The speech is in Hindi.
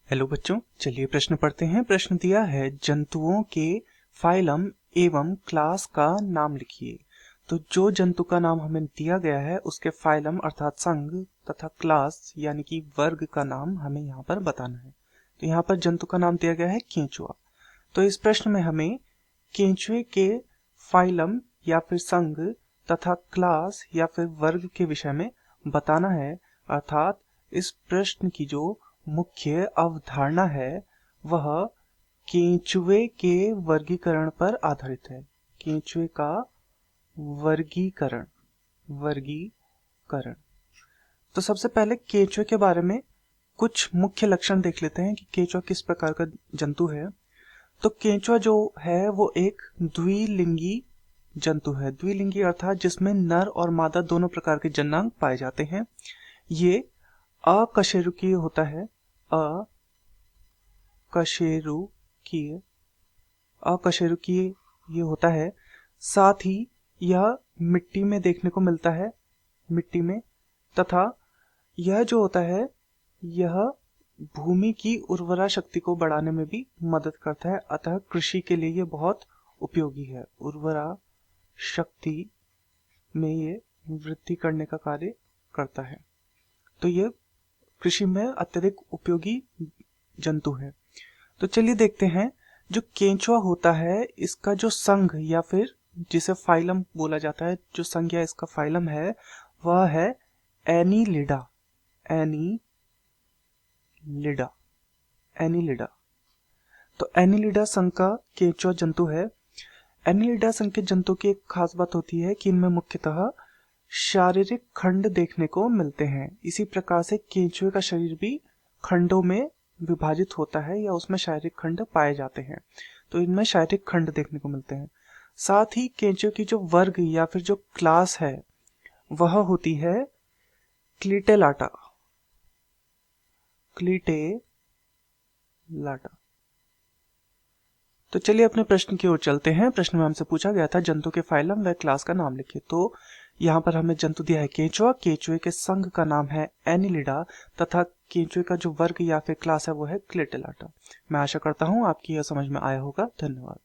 हेलो बच्चों, चलिए प्रश्न पढ़ते हैं। प्रश्न दिया है जंतुओं के फाइलम एवं क्लास का नाम लिखिए। तो जो जंतु का नाम हमें दिया गया है उसके फाइलम अर्थात संघ तथा क्लास यानी कि वर्ग का नाम हमें यहाँ पर बताना है। तो यहाँ पर जंतु का नाम दिया गया है केंचुआ। तो इस प्रश्न में हमें केंचुए के फाइलम या फिर संघ तथा क्लास या फिर वर्ग के विषय में बताना है। अर्थात इस प्रश्न की जो मुख्य अवधारणा है वह केंचुए के वर्गीकरण पर आधारित है। केंचुए का वर्गीकरण वर्गीकरण तो सबसे पहले केंचुए के बारे में कुछ मुख्य लक्षण देख लेते हैं कि केंचुआ किस प्रकार का जंतु है। तो केंचुआ जो है वो एक द्विलिंगी जंतु है। द्विलिंगी अर्थात जिसमें नर और मादा दोनों प्रकार के जननांग पाए जाते हैं। ये अकशेरुकीय होता है। अकशेरुकीय ये होता है। साथ ही यह मिट्टी में देखने को मिलता है, मिट्टी में, तथा यह जो होता है यह भूमि की उर्वरा शक्ति को बढ़ाने में भी मदद करता है। अतः कृषि के लिए ये बहुत उपयोगी है। उर्वरा शक्ति में ये वृद्धि करने का कार्य करता है। तो ये कृषि में अत्यधिक उपयोगी जंतु है। तो चलिए देखते हैं जो केंचुआ होता है इसका जो संघ या फिर जिसे फाइलम बोला जाता है, जो संघ या इसका फाइलम है वह है एनीलिडा। एनीलिडा। तो एनीलिडा संघ का केंचुआ जंतु है। एनीलिडा संघ के जंतु की एक खास बात होती है कि इनमें मुख्यतः शारीरिक खंड देखने को मिलते हैं। इसी प्रकार से केंचुए का शरीर भी खंडों में विभाजित होता है या उसमें शारीरिक खंड पाए जाते हैं। तो इनमें शारीरिक खंड देखने को मिलते हैं। साथ ही केंचुए की जो वर्ग या फिर जो क्लास है वह होती है क्लीटेलाटा। तो चलिए अपने प्रश्न की ओर चलते हैं। प्रश्न में हमसे पूछा गया था जंतु के फाइलम व क्लास का नाम लिखिए। तो यहाँ पर हमें जंतु दिया है केंचुआ, केंचुए के संघ का नाम है एनीलिडा तथा केंचुए का जो वर्ग या फिर क्लास है वो है क्लेटेलाटा। मैं आशा करता हूँ आपकी यह समझ में आया होगा। धन्यवाद।